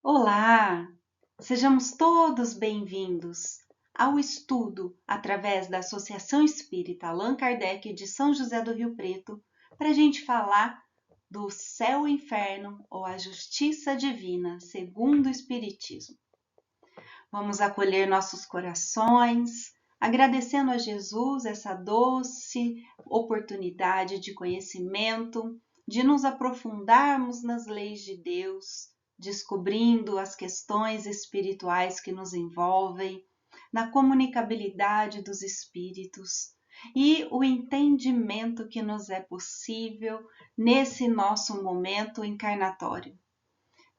Olá! Sejamos todos bem-vindos ao estudo através da Associação Espírita Allan Kardec de São José do Rio Preto, para a gente falar do céu e inferno ou a justiça divina segundo o Espiritismo. Vamos acolher nossos corações, agradecendo a Jesus essa doce oportunidade de conhecimento, de nos aprofundarmos nas leis de Deus, descobrindo as questões espirituais que nos envolvem, na comunicabilidade dos espíritos e o entendimento que nos é possível nesse nosso momento encarnatório.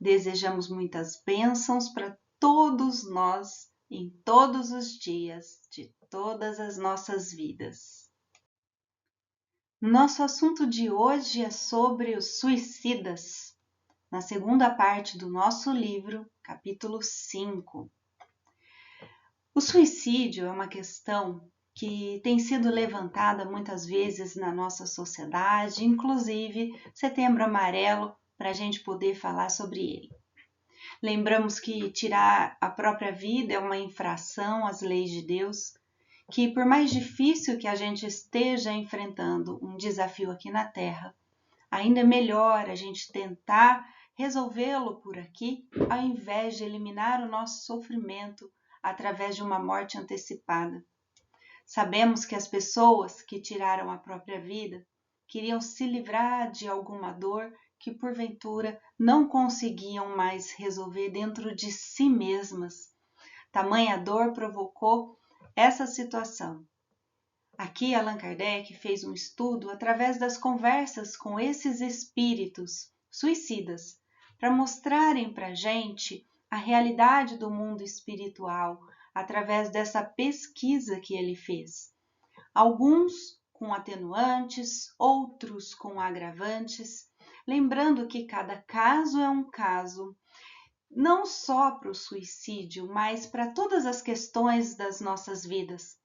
Desejamos muitas bênçãos para todos nós em todos os dias de todas as nossas vidas. Nosso assunto de hoje é sobre os suicidas, na segunda parte do nosso livro, capítulo 5. O suicídio é uma questão que tem sido levantada muitas vezes na nossa sociedade, inclusive Setembro Amarelo, para a gente poder falar sobre ele. Lembramos que tirar a própria vida é uma infração às leis de Deus, que por mais difícil que a gente esteja enfrentando um desafio aqui na Terra, ainda é melhor a gente tentar resolvê-lo por aqui, ao invés de eliminar o nosso sofrimento através de uma morte antecipada. Sabemos que as pessoas que tiraram a própria vida queriam se livrar de alguma dor que porventura não conseguiam mais resolver dentro de si mesmas. Tamanha dor provocou essa situação. Aqui Allan Kardec fez um estudo através das conversas com esses espíritos suicidas, para mostrarem para a gente a realidade do mundo espiritual através dessa pesquisa que ele fez. Alguns com atenuantes, outros com agravantes, lembrando que cada caso é um caso, não só para o suicídio, mas para todas as questões das nossas vidas.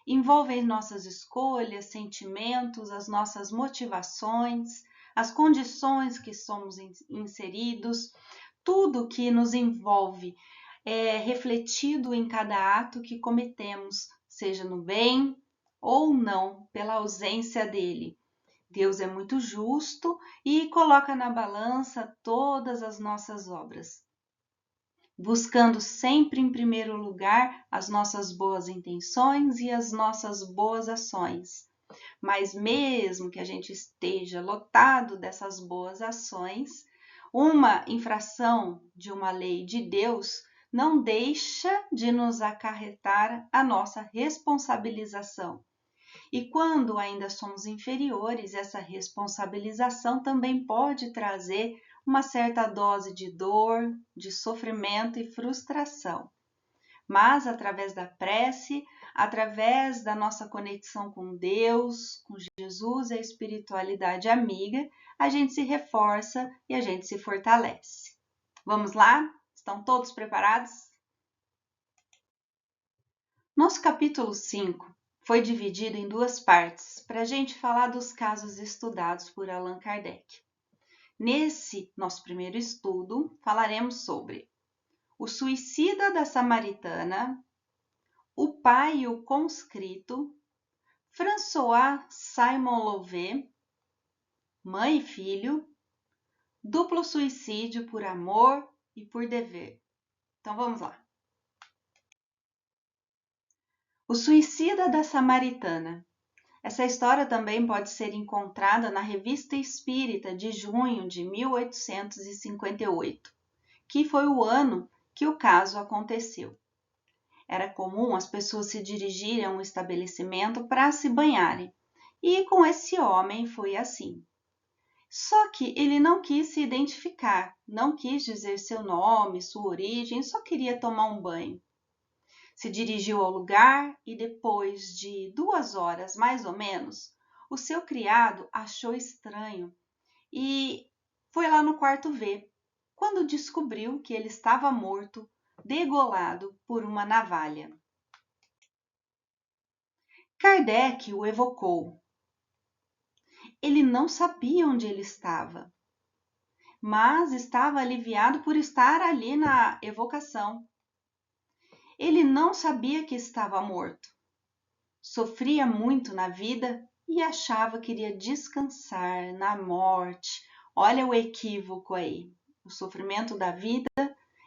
Envolvem nossas escolhas, sentimentos, as nossas motivações, as condições que somos inseridos, tudo que nos envolve é refletido em cada ato que cometemos, seja no bem ou não, pela ausência dele. Deus é muito justo e coloca na balança todas as nossas obras, buscando sempre em primeiro lugar as nossas boas intenções e as nossas boas ações. Mas mesmo que a gente esteja lotado dessas boas ações, uma infração de uma lei de Deus não deixa de nos acarretar a nossa responsabilização. E quando ainda somos inferiores, essa responsabilização também pode trazer uma certa dose de dor, de sofrimento e frustração. Mas através da prece, através da nossa conexão com Deus, com Jesus e a espiritualidade amiga, a gente se reforça e a gente se fortalece. Vamos lá? Estão todos preparados? Nosso capítulo 5 foi dividido em duas partes para a gente falar dos casos estudados por Allan Kardec. Nesse nosso primeiro estudo, falaremos sobre o suicida da Samaritana, o pai e o conscrito, François Simon Louvet, mãe e filho, duplo suicídio por amor e por dever. Então vamos lá. O suicida da Samaritana. Essa história também pode ser encontrada na Revista Espírita de junho de 1858, que foi o ano que o caso aconteceu. Era comum as pessoas se dirigirem a um estabelecimento para se banharem, e com esse homem foi assim. Só que ele não quis se identificar, não quis dizer seu nome, sua origem, só queria tomar um banho. Se dirigiu ao lugar e depois de 2 horas, mais ou menos, o seu criado achou estranho e foi lá no quarto ver, quando descobriu que ele estava morto, degolado por uma navalha. Kardec o evocou. Ele não sabia onde ele estava. mas estava aliviado por estar ali na evocação. Ele não sabia que estava morto. Sofria muito na vida e achava que iria descansar na morte. Olha o equívoco aí. O sofrimento da vida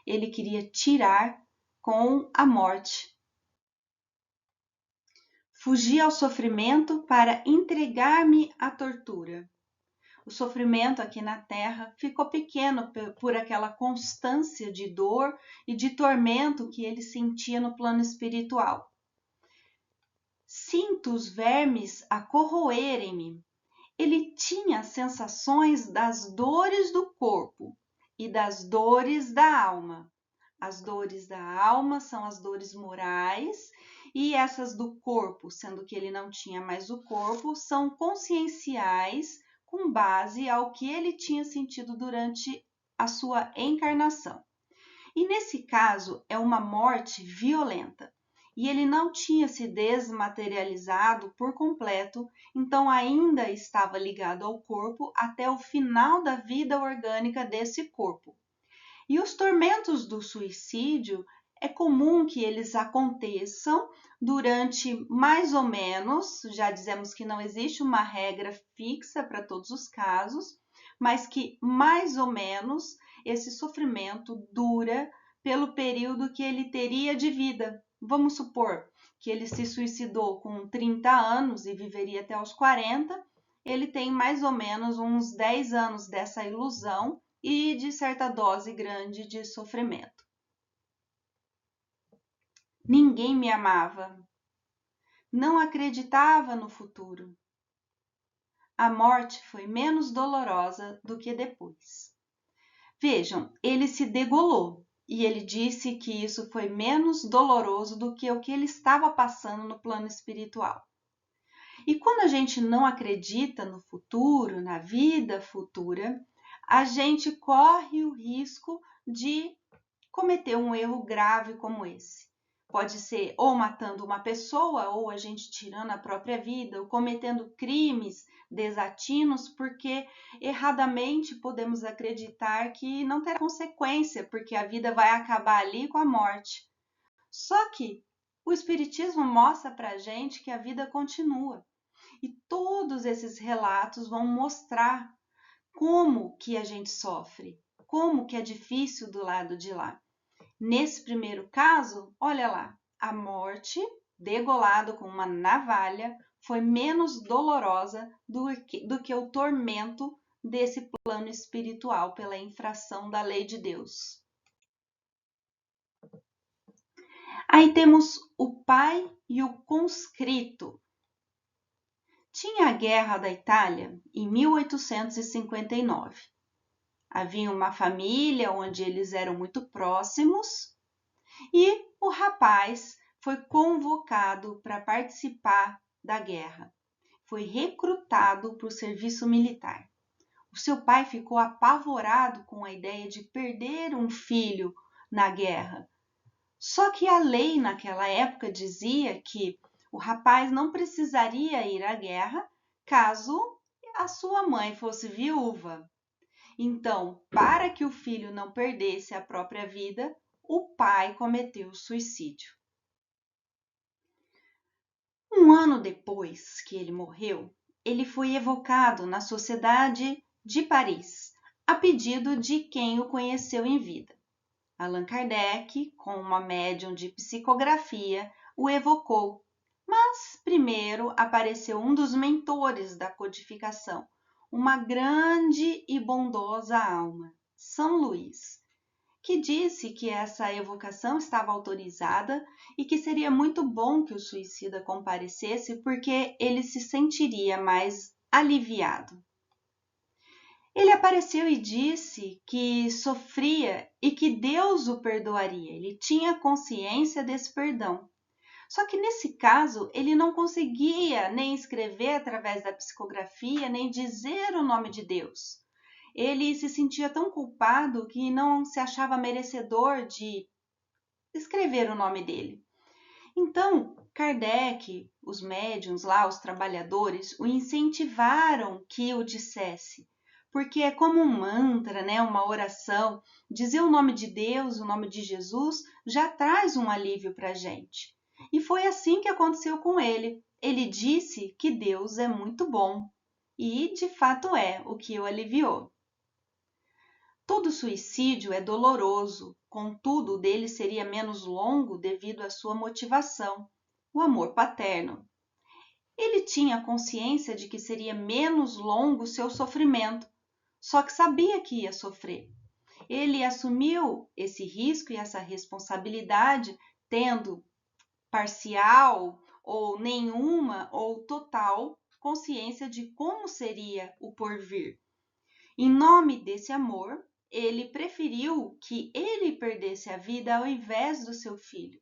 ele queria tirar com a morte. Fugi ao sofrimento para entregar-me à tortura. O sofrimento aqui na Terra ficou pequeno por aquela constância de dor e de tormento que ele sentia no plano espiritual. Sinto os vermes a corroerem-me. Ele tinha sensações das dores do corpo e das dores da alma. As dores da alma são as dores morais e essas do corpo, sendo que ele não tinha mais o corpo, são conscienciais com base ao que ele tinha sentido durante a sua encarnação. E nesse caso é uma morte violenta. E ele não tinha se desmaterializado por completo, então ainda estava ligado ao corpo até o final da vida orgânica desse corpo. E os tormentos do suicídio é comum que eles aconteçam durante mais ou menos, já dizemos que não existe uma regra fixa para todos os casos, mas que mais ou menos esse sofrimento dura pelo período que ele teria de vida. Vamos supor que ele se suicidou com 30 anos e viveria até os 40, ele tem mais ou menos uns 10 anos dessa ilusão e de certa dose grande de sofrimento. Ninguém me amava. Não acreditava no futuro. A morte foi menos dolorosa do que depois. Vejam, ele se degolou e ele disse que isso foi menos doloroso do que o que ele estava passando no plano espiritual. E quando a gente não acredita no futuro, na vida futura, a gente corre o risco de cometer um erro grave como esse. Pode ser ou matando uma pessoa, ou a gente tirando a própria vida, ou cometendo crimes desatinos, porque erradamente podemos acreditar que não terá consequência, porque a vida vai acabar ali com a morte. Só que o Espiritismo mostra pra gente que a vida continua. E todos esses relatos vão mostrar como que a gente sofre, como que é difícil do lado de lá. Nesse primeiro caso, olha lá, a morte, degolado com uma navalha, foi menos dolorosa do que o tormento desse plano espiritual pela infração da lei de Deus. Aí temos o pai e o conscrito. Tinha a Guerra da Itália em 1859. Havia uma família onde eles eram muito próximos e o rapaz foi convocado para participar da guerra. Foi recrutado para o serviço militar. O seu pai ficou apavorado com a ideia de perder um filho na guerra. Só que a lei naquela época dizia que o rapaz não precisaria ir à guerra caso a sua mãe fosse viúva. Então, para que o filho não perdesse a própria vida, o pai cometeu suicídio. Um ano depois que ele morreu, ele foi evocado na Sociedade de Paris, a pedido de quem o conheceu em vida. Allan Kardec, com uma médium de psicografia, o evocou, mas primeiro apareceu um dos mentores da codificação, uma grande e bondosa alma, São Luís, que disse que essa evocação estava autorizada e que seria muito bom que o suicida comparecesse porque ele se sentiria mais aliviado. Ele apareceu e disse que sofria e que Deus o perdoaria. Ele tinha consciência desse perdão. Só que nesse caso, ele não conseguia nem escrever através da psicografia, nem dizer o nome de Deus. Ele se sentia tão culpado que não se achava merecedor de escrever o nome dele. Então, Kardec, os médiuns lá, os trabalhadores, o incentivaram que o dissesse, porque é como um mantra, né? Uma oração. Dizer o nome de Deus, o nome de Jesus, já traz um alívio para a gente. E foi assim que aconteceu com ele. Ele disse que Deus é muito bom. E, de fato, é o que o aliviou. Todo suicídio é doloroso, contudo, o dele seria menos longo devido à sua motivação, o amor paterno. Ele tinha consciência de que seria menos longo o seu sofrimento, só que sabia que ia sofrer. Ele assumiu esse risco e essa responsabilidade, tendo parcial ou nenhuma ou total consciência de como seria o porvir. Em nome desse amor, ele preferiu que ele perdesse a vida ao invés do seu filho.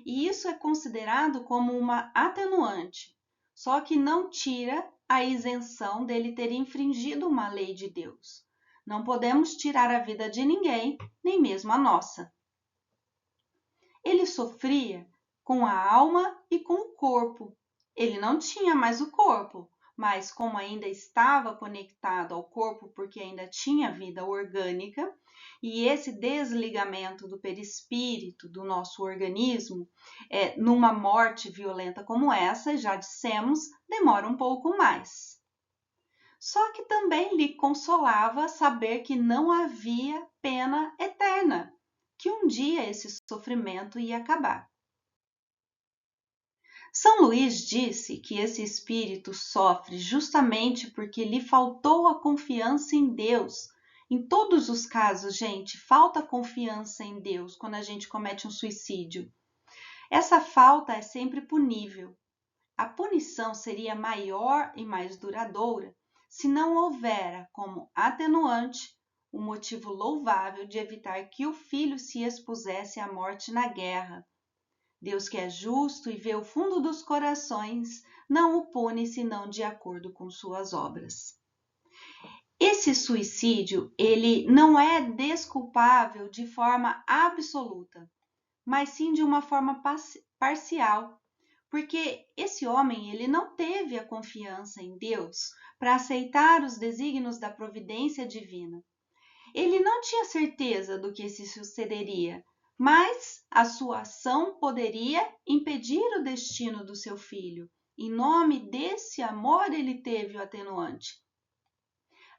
E isso é considerado como uma atenuante, só que não tira a isenção dele ter infringido uma lei de Deus. Não podemos tirar a vida de ninguém, nem mesmo a nossa. Ele sofria com a alma e com o corpo. Ele não tinha mais o corpo, mas como ainda estava conectado ao corpo porque ainda tinha vida orgânica, e esse desligamento do perispírito do nosso organismo, numa morte violenta como essa, já dissemos, demora um pouco mais. Só que também lhe consolava saber que não havia pena eterna, que um dia esse sofrimento ia acabar. São Luís disse que esse espírito sofre justamente porque lhe faltou a confiança em Deus. Em todos os casos, gente, falta confiança em Deus quando a gente comete um suicídio. Essa falta é sempre punível. A punição seria maior e mais duradoura se não houvera como atenuante o motivo louvável de evitar que o filho se expusesse à morte na guerra. Deus, que é justo e vê o fundo dos corações, não o pune senão de acordo com suas obras. Esse suicídio, ele não é desculpável de forma absoluta, mas sim de uma forma parcial, porque esse homem, ele não teve a confiança em Deus para aceitar os desígnios da providência divina. Ele não tinha certeza do que se sucederia, mas a sua ação poderia impedir o destino do seu filho. Em nome desse amor, ele teve o atenuante.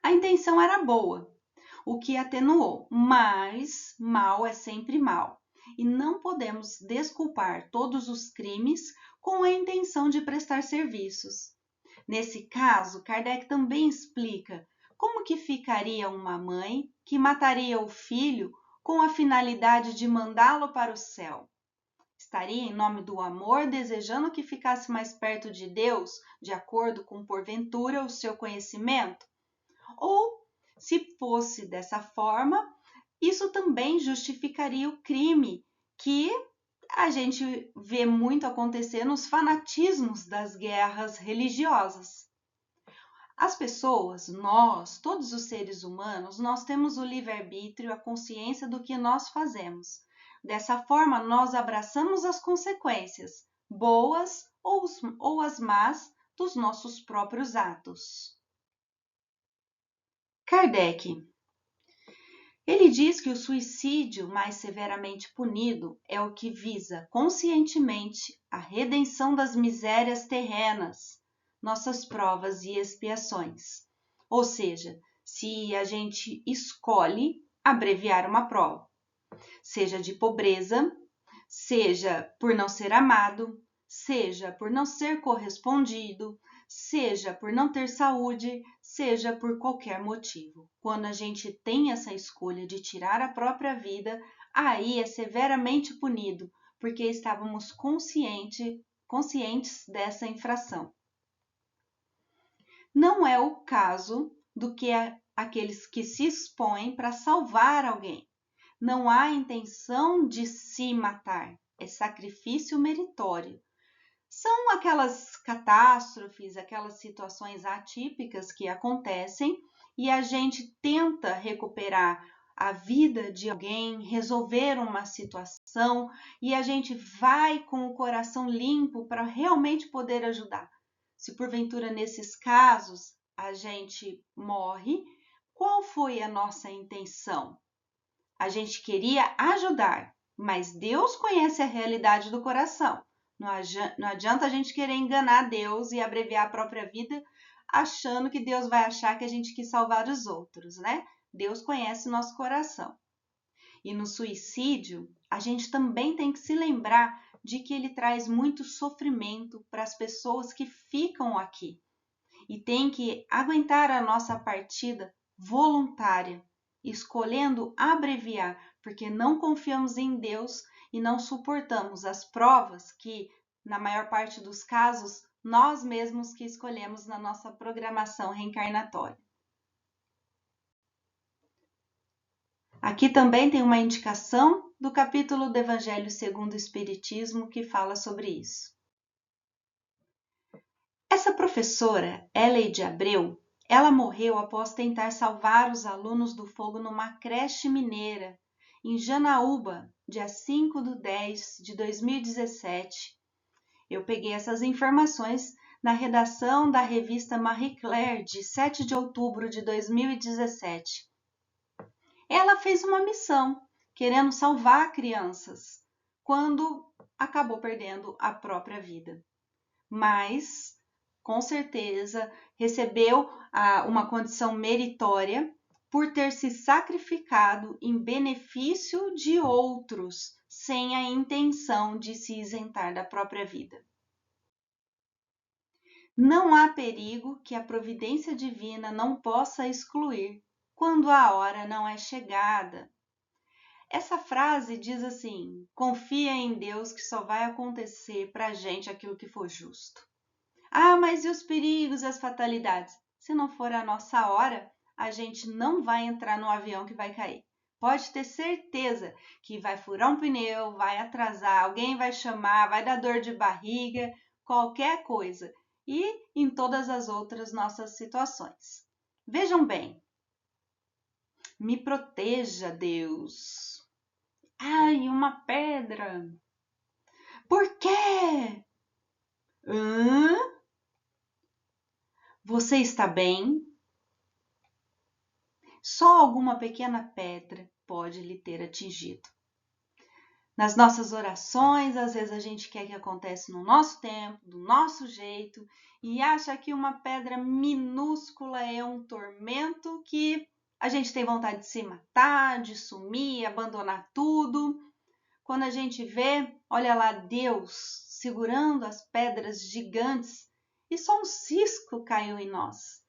A intenção era boa, o que atenuou, mas mal é sempre mal. E não podemos desculpar todos os crimes com a intenção de prestar serviços. Nesse caso, Kardec também explica como que ficaria uma mãe que mataria o filho com a finalidade de mandá-lo para o céu. Estaria em nome do amor desejando que ficasse mais perto de Deus, de acordo com, porventura, o seu conhecimento? Ou, se fosse dessa forma, isso também justificaria o crime que a gente vê muito acontecer nos fanatismos das guerras religiosas. As pessoas, nós, todos os seres humanos, nós temos o livre-arbítrio, a consciência do que nós fazemos. Dessa forma, nós abraçamos as consequências, boas ou as más, dos nossos próprios atos. Kardec. Ele diz que o suicídio mais severamente punido é o que visa conscientemente a redenção das misérias terrenas, nossas provas e expiações. Ou seja, se a gente escolhe abreviar uma prova, seja de pobreza, seja por não ser amado, seja por não ser correspondido, seja por não ter saúde, seja por qualquer motivo. Quando a gente tem essa escolha de tirar a própria vida, aí é severamente punido, porque estávamos conscientes dessa infração. Não é o caso do que aqueles que se expõem para salvar alguém. Não há intenção de se matar, é sacrifício meritório. São aquelas catástrofes, aquelas situações atípicas que acontecem e a gente tenta recuperar a vida de alguém, resolver uma situação e a gente vai com o coração limpo para realmente poder ajudar. Se porventura nesses casos a gente morre, Qual foi a nossa intenção? A gente queria ajudar, mas Deus conhece a realidade do coração. Não adianta a gente querer enganar Deus e abreviar a própria vida achando que Deus vai achar que a gente quis salvar os outros, né? Deus conhece o nosso coração. E no suicídio, a gente também tem que se lembrar de que ele traz muito sofrimento para as pessoas que ficam aqui. E tem que aguentar a nossa partida voluntária, escolhendo abreviar, porque não confiamos em Deus e não suportamos as provas que, na maior parte dos casos, nós mesmos que escolhemos na nossa programação reencarnatória. Aqui também tem uma indicação do capítulo do Evangelho segundo o Espiritismo que fala sobre isso. Essa professora, Eleide Abreu, ela morreu após tentar salvar os alunos do fogo numa creche mineira, em Janaúba, dia 5/10/2017. Eu peguei essas informações na redação da revista Marie Claire, de 7 de outubro de 2017. Ela fez uma missão, querendo salvar crianças, quando acabou perdendo a própria vida. Mas, com certeza, recebeu uma condição meritória por ter se sacrificado em benefício de outros, sem a intenção de se isentar da própria vida. Não há perigo que a providência divina não possa excluir quando a hora não é chegada. Essa frase diz assim: confia em Deus que só vai acontecer para a gente aquilo que for justo. Ah, mas e os perigos e as fatalidades? Se não for a nossa hora, a gente não vai entrar no avião que vai cair. Pode ter certeza que vai furar um pneu, vai atrasar, alguém vai chamar, vai dar dor de barriga, qualquer coisa. E em todas as outras nossas situações. Vejam bem. Me proteja, Deus. Ai, uma pedra. Por quê? Você está bem? Só alguma pequena pedra pode lhe ter atingido. Nas nossas orações, às vezes a gente quer que aconteça no nosso tempo, do nosso jeito, e acha que uma pedra minúscula é um tormento que a gente tem vontade de se matar, de sumir, abandonar tudo. Quando a gente vê, olha lá, Deus segurando as pedras gigantes e só um cisco caiu em nós.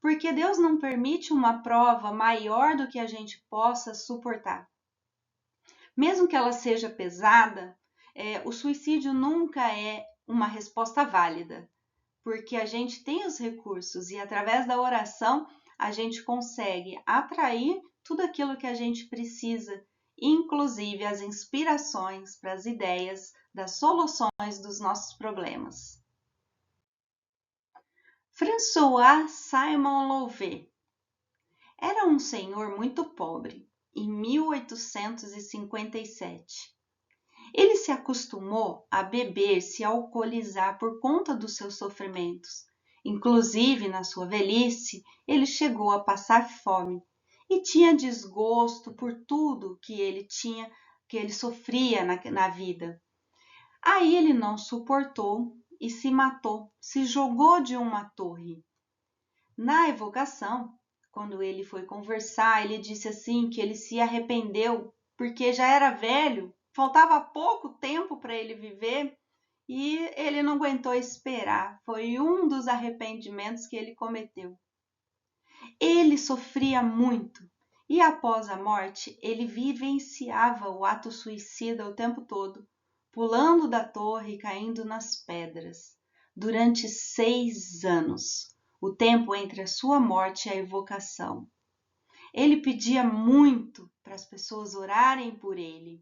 Porque Deus não permite uma prova maior do que a gente possa suportar. Mesmo que ela seja pesada, o suicídio nunca é uma resposta válida, porque a gente tem os recursos e através da oração a gente consegue atrair tudo aquilo que a gente precisa, inclusive as inspirações para as ideias das soluções dos nossos problemas. François Simon Louvet era um senhor muito pobre, em 1857. Ele se acostumou a beber, se alcoolizar por conta dos seus sofrimentos. Inclusive, na sua velhice, ele chegou a passar fome e tinha desgosto por tudo que ele sofria na vida. Aí ele não suportou e se matou, se jogou de uma torre. Na evocação, quando ele foi conversar, ele disse assim que ele se arrependeu porque já era velho, faltava pouco tempo para ele viver e ele não aguentou esperar. Foi um dos arrependimentos que ele cometeu. Ele sofria muito e após a morte ele vivenciava o ato suicida o tempo todo, pulando da torre e caindo nas pedras, durante 6 anos, o tempo entre a sua morte e a evocação. Ele pedia muito para as pessoas orarem por ele.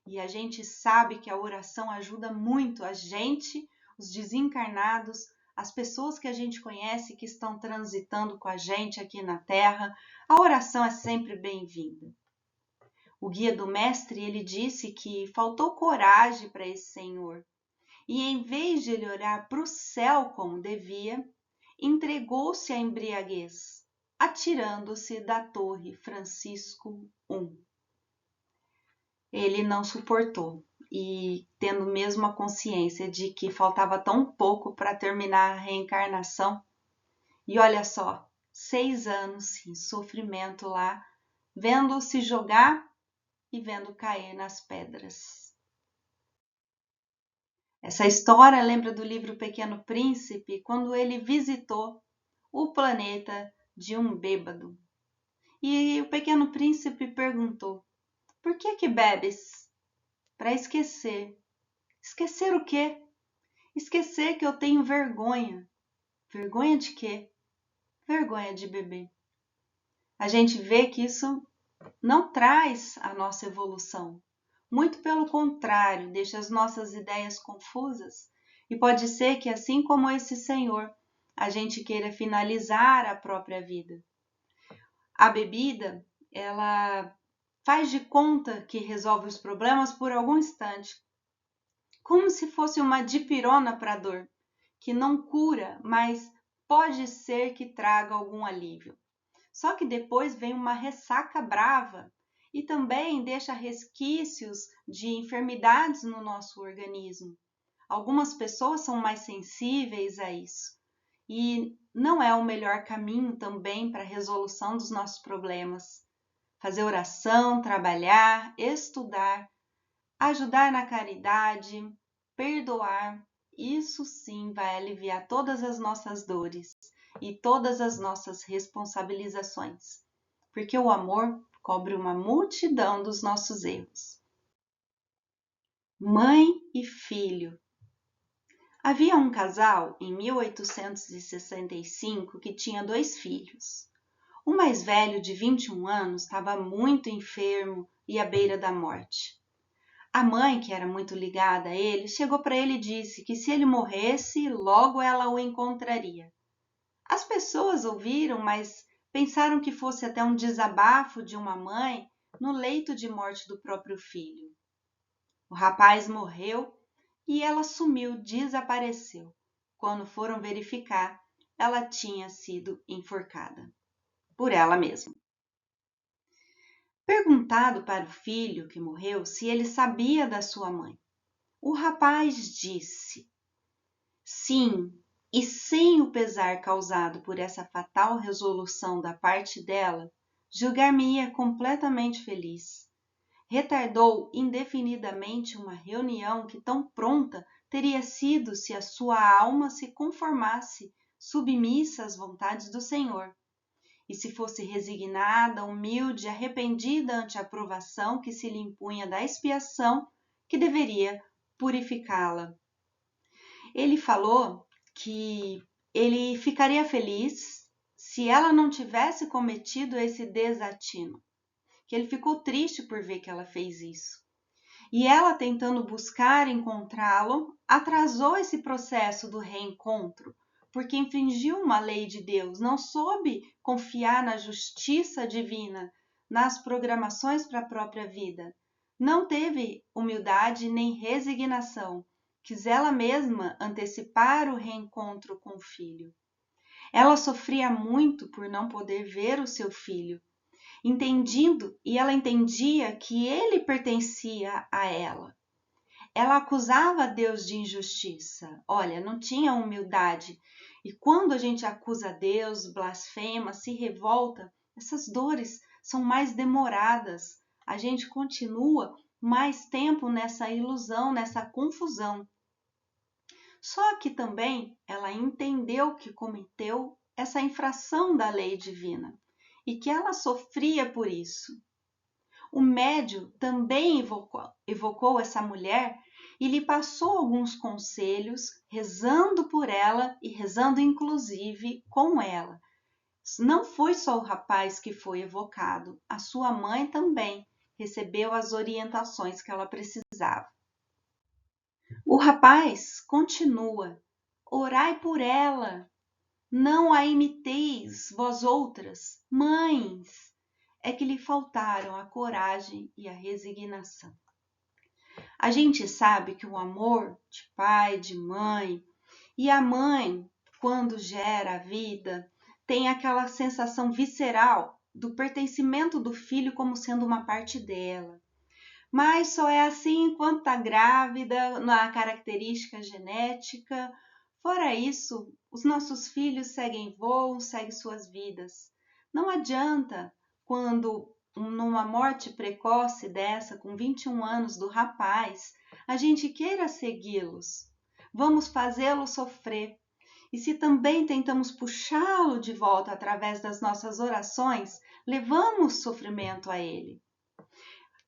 E a gente sabe que a oração ajuda muito a gente, os desencarnados, as pessoas que a gente conhece que estão transitando com a gente aqui na Terra. A oração é sempre bem-vinda. O guia do mestre, ele disse que faltou coragem para esse senhor. E em vez de ele orar para o céu como devia, entregou-se à embriaguez. atirando-se da Torre Francisco I. Ele não suportou e, tendo mesmo a consciência de que faltava tão pouco para terminar a reencarnação, e olha só, 6 anos em sofrimento lá, vendo se jogar e vendo cair nas pedras. Essa história lembra do livro Pequeno Príncipe, quando ele visitou o planeta de um bêbado. E o Pequeno Príncipe perguntou: por que bebes? Para esquecer. Esquecer o quê? Esquecer que eu tenho vergonha. Vergonha de quê? Vergonha de beber. A gente vê que isso não traz a nossa evolução. Muito pelo contrário, deixa as nossas ideias confusas. E pode ser que, assim como esse senhor, a gente queira finalizar a própria vida. A bebida, ela faz de conta que resolve os problemas por algum instante, como se fosse uma dipirona para a dor, que não cura, mas pode ser que traga algum alívio. Só que depois vem uma ressaca brava e também deixa resquícios de enfermidades no nosso organismo. Algumas pessoas são mais sensíveis a isso e não é o melhor caminho também para a resolução dos nossos problemas. Fazer oração, trabalhar, estudar, ajudar na caridade, perdoar, isso sim vai aliviar todas as nossas dores e todas as nossas responsabilizações, porque o amor cobre uma multidão dos nossos erros. Mãe e filho. Havia um casal em 1865 que tinha 2 filhos. O mais velho, de 21 anos, estava muito enfermo e à beira da morte. A mãe, que era muito ligada a ele, chegou para ele e disse que se ele morresse, logo ela o encontraria. As pessoas ouviram, mas pensaram que fosse até um desabafo de uma mãe no leito de morte do próprio filho. O rapaz morreu e ela sumiu, desapareceu. Quando foram verificar, ela tinha sido enforcada por ela mesma. Perguntado para o filho que morreu se ele sabia da sua mãe, o rapaz disse: sim, e sem o pesar causado por essa fatal resolução da parte dela, julgar-me-ia completamente feliz. Retardou indefinidamente uma reunião que tão pronta teria sido se a sua alma se conformasse, submissa às vontades do Senhor, e se fosse resignada, humilde, arrependida ante a provação que se lhe impunha da expiação que deveria purificá-la. Ele falou que ele ficaria feliz se ela não tivesse cometido esse desatino, que ele ficou triste por ver que ela fez isso. E ela, tentando buscar encontrá-lo, atrasou esse processo do reencontro, porque infringiu uma lei de Deus, não soube confiar na justiça divina, nas programações para a própria vida. Não teve humildade nem resignação, quis ela mesma antecipar o reencontro com o filho. Ela sofria muito por não poder ver o seu filho, e ela entendia que ele pertencia a ela. Ela acusava Deus de injustiça. Olha, não tinha humildade. E quando a gente acusa Deus, blasfema, se revolta, essas dores são mais demoradas. A gente continua mais tempo nessa ilusão, nessa confusão. Só que também ela entendeu que cometeu essa infração da lei divina e que ela sofria por isso. O médium também evocou essa mulher e lhe passou alguns conselhos, rezando por ela e rezando inclusive com ela. Não foi só o rapaz que foi evocado, a sua mãe também recebeu as orientações que ela precisava. O rapaz continua: orai por ela, não a imiteis vós outras, mães. É que lhe faltaram a coragem e a resignação. A gente sabe que o amor de pai, de mãe, e a mãe, quando gera a vida, tem aquela sensação visceral do pertencimento do filho como sendo uma parte dela. Mas só é assim enquanto está grávida, na característica genética. Fora isso, os nossos filhos seguem voo, seguem suas vidas. Não adianta quando, numa morte precoce dessa, com 21 anos do rapaz, a gente queira segui-los. Vamos fazê-lo sofrer. E se também tentamos puxá-lo de volta através das nossas orações, levamos sofrimento a ele.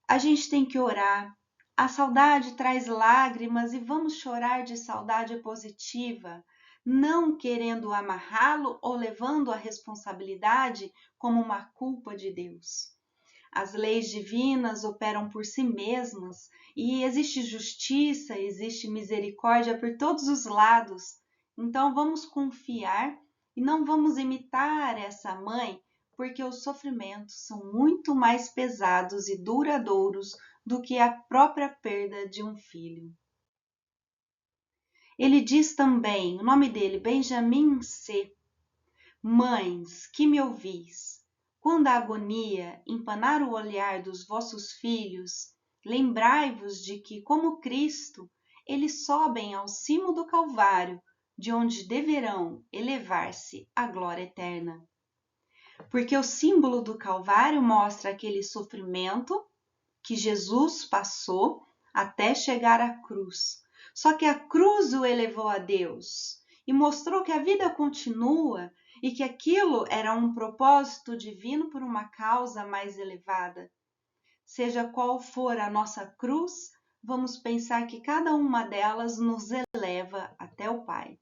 A gente tem que orar. A saudade traz lágrimas e vamos chorar de saudade positiva, não querendo amarrá-lo ou levando a responsabilidade como uma culpa de Deus. As leis divinas operam por si mesmas e existe justiça, existe misericórdia por todos os lados. Então vamos confiar e não vamos imitar essa mãe, porque os sofrimentos são muito mais pesados e duradouros do que a própria perda de um filho. Ele diz também, o nome dele, Benjamin C. Mães, que me ouvis, quando a agonia empanar o olhar dos vossos filhos, lembrai-vos de que, como Cristo, eles sobem ao cimo do Calvário, de onde deverão elevar-se à glória eterna. Porque o símbolo do Calvário mostra aquele sofrimento que Jesus passou até chegar à cruz. Só que a cruz o elevou a Deus e mostrou que a vida continua e que aquilo era um propósito divino por uma causa mais elevada. Seja qual for a nossa cruz, vamos pensar que cada uma delas nos eleva até o Pai.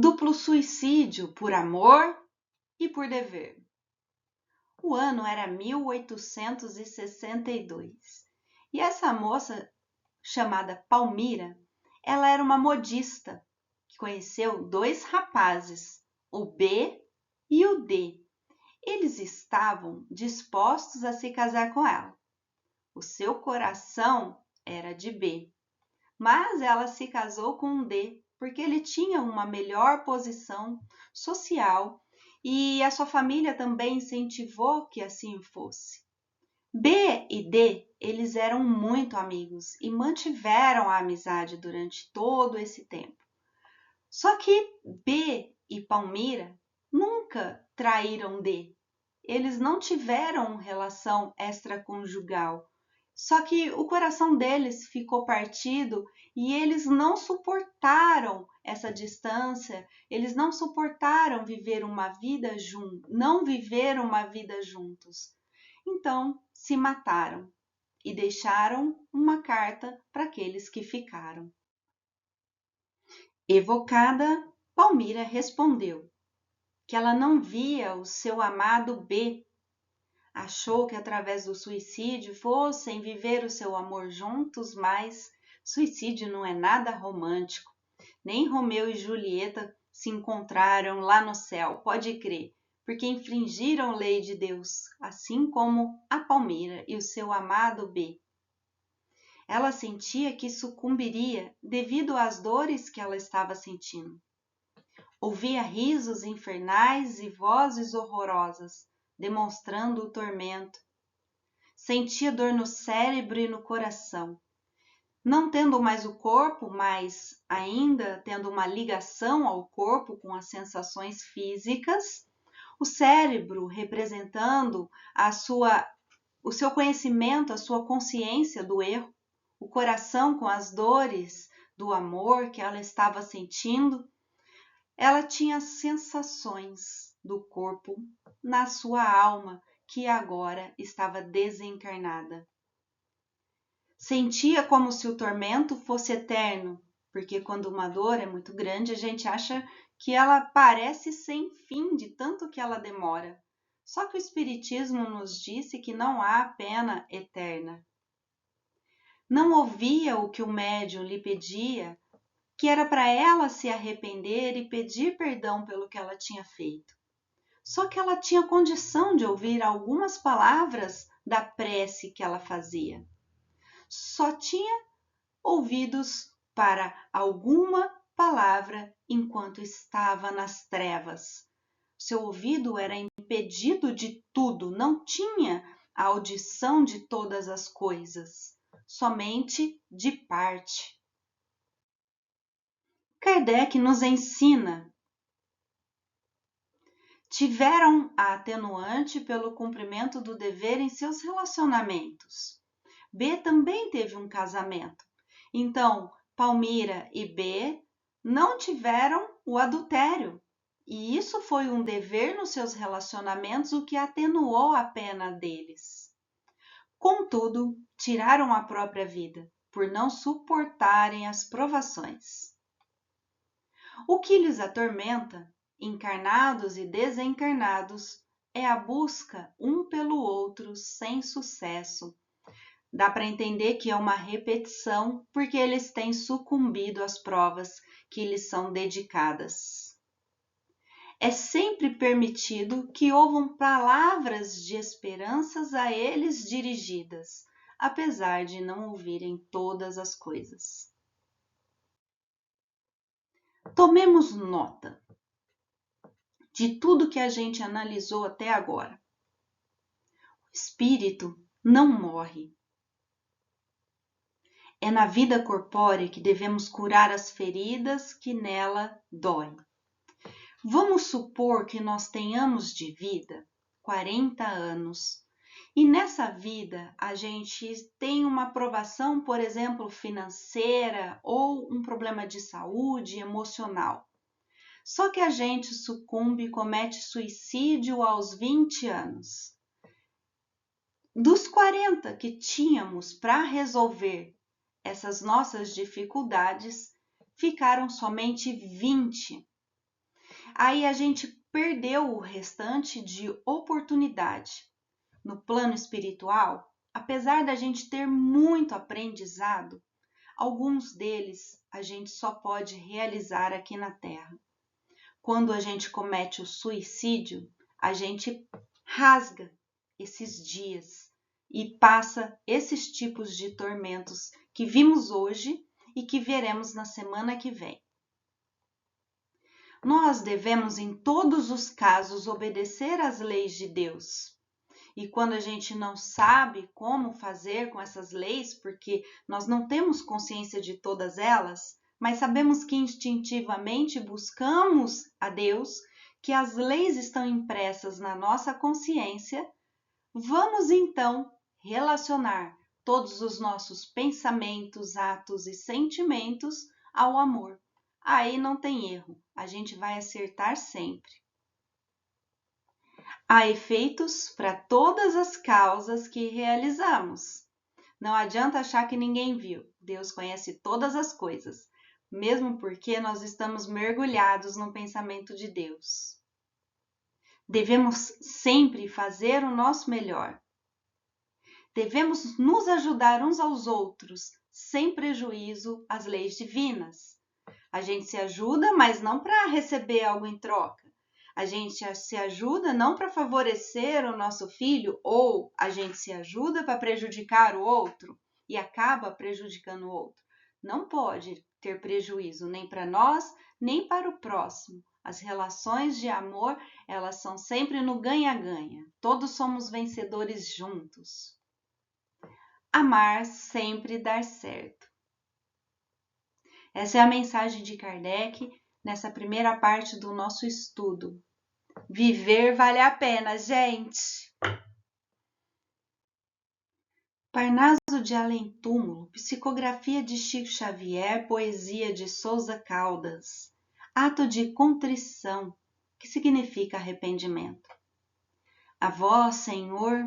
Duplo suicídio por amor e por dever. O ano era 1862 e essa moça chamada Palmira, ela era uma modista que conheceu dois rapazes, o B e o D. Eles estavam dispostos a se casar com ela. O seu coração era de B, mas ela se casou com um D porque ele tinha uma melhor posição social e a sua família também incentivou que assim fosse. B e D, eles eram muito amigos e mantiveram a amizade durante todo esse tempo. Só que B e Palmira nunca traíram D. Eles não tiveram relação extraconjugal. Só que o coração deles ficou partido e eles não suportaram essa distância, eles não suportaram viver uma vida não viver uma vida juntos. Então, se mataram e deixaram uma carta para aqueles que ficaram. Evocada, Palmira respondeu que ela não via o seu amado B. Achou que através do suicídio fossem viver o seu amor juntos, mas suicídio não é nada romântico. Nem Romeu e Julieta se encontraram lá no céu, pode crer, porque infringiram lei de Deus, assim como a Palmira e o seu amado B. Ela sentia que sucumbiria devido às dores que ela estava sentindo. Ouvia risos infernais e vozes horrorosas, demonstrando o tormento. Sentia dor no cérebro e no coração. Não tendo mais o corpo, mas ainda tendo uma ligação ao corpo com as sensações físicas, o cérebro representando o seu conhecimento, a sua consciência do erro, o coração com as dores do amor que ela estava sentindo. Ela tinha sensações do corpo na sua alma, que agora estava desencarnada. Sentia como se o tormento fosse eterno, porque quando uma dor é muito grande, a gente acha que ela parece sem fim de tanto que ela demora. Só que o Espiritismo nos disse que não há pena eterna. Não ouvia o que o médium lhe pedia, que era para ela se arrepender e pedir perdão pelo que ela tinha feito. Só que ela tinha condição de ouvir algumas palavras da prece que ela fazia. Só tinha ouvidos para alguma palavra enquanto estava nas trevas. Seu ouvido era impedido de tudo, não tinha a audição de todas as coisas, somente de parte. Kardec nos ensina: tiveram a atenuante pelo cumprimento do dever em seus relacionamentos. B também teve um casamento. Então, Palmira e B não tiveram o adultério. E isso foi um dever nos seus relacionamentos, o que atenuou a pena deles. Contudo, tiraram a própria vida, por não suportarem as provações. O que lhes atormenta, encarnados e desencarnados, é a busca um pelo outro sem sucesso. Dá para entender que é uma repetição, porque eles têm sucumbido às provas que lhes são dedicadas. É sempre permitido que ouvam palavras de esperanças a eles dirigidas, apesar de não ouvirem todas as coisas. Tomemos nota de tudo que a gente analisou até agora. O espírito não morre. É na vida corpórea que devemos curar as feridas que nela doem. Vamos supor que nós tenhamos de vida 40 anos e nessa vida a gente tem uma provação, por exemplo, financeira ou um problema de saúde emocional. Só que a gente sucumbe e comete suicídio aos 20 anos. Dos 40 que tínhamos para resolver essas nossas dificuldades, ficaram somente 20. Aí a gente perdeu o restante de oportunidade. No plano espiritual, apesar da gente ter muito aprendizado, alguns deles a gente só pode realizar aqui na Terra. Quando a gente comete o suicídio, a gente rasga esses dias e passa esses tipos de tormentos que vimos hoje e que veremos na semana que vem. Nós devemos, em todos os casos, obedecer às leis de Deus. E quando a gente não sabe como fazer com essas leis, porque nós não temos consciência de todas elas, mas sabemos que instintivamente buscamos a Deus, que as leis estão impressas na nossa consciência, vamos então relacionar todos os nossos pensamentos, atos e sentimentos ao amor. Aí não tem erro, a gente vai acertar sempre. Há efeitos para todas as causas que realizamos. Não adianta achar que ninguém viu. Deus conhece todas as coisas, mesmo porque nós estamos mergulhados no pensamento de Deus. Devemos sempre fazer o nosso melhor. Devemos nos ajudar uns aos outros, sem prejuízo às leis divinas. A gente se ajuda, mas não para receber algo em troca. A gente se ajuda não para favorecer o nosso filho, ou a gente se ajuda para prejudicar o outro e acaba prejudicando o outro. Não pode ter prejuízo nem para nós, nem para o próximo. As relações de amor, elas são sempre no ganha-ganha. Todos somos vencedores juntos. Amar sempre dá certo. Essa é a mensagem de Kardec nessa primeira parte do nosso estudo. Viver vale a pena, gente! Parnaso de Além-Túmulo, psicografia de Chico Xavier, poesia de Souza Caldas. Ato de contrição, que significa arrependimento. A vós, Senhor,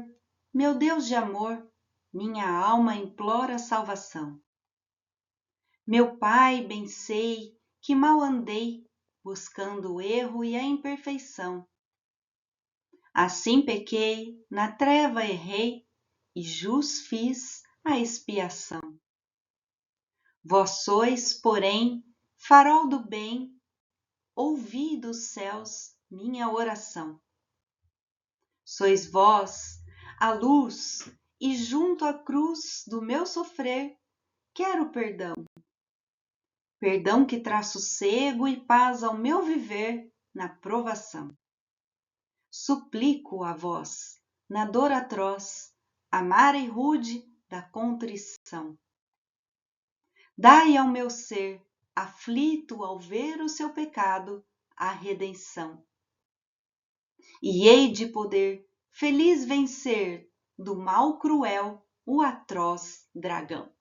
meu Deus de amor, minha alma implora salvação. Meu Pai, bem sei que mal andei, buscando o erro e a imperfeição. Assim pequei, na treva errei, e jus fiz a expiação. Vós sois, porém, farol do bem, ouvi dos céus minha oração. Sois vós a luz, e junto à cruz do meu sofrer, quero perdão. perdão que traz sossego e paz ao meu viver na provação. Suplico a vós, na dor atroz, amara e rude da contrição. Dai ao meu ser, aflito ao ver o seu pecado, a redenção. E hei de poder, feliz vencer, do mal cruel, o atroz dragão.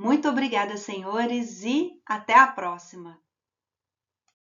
Muito obrigada, senhores, e até a próxima!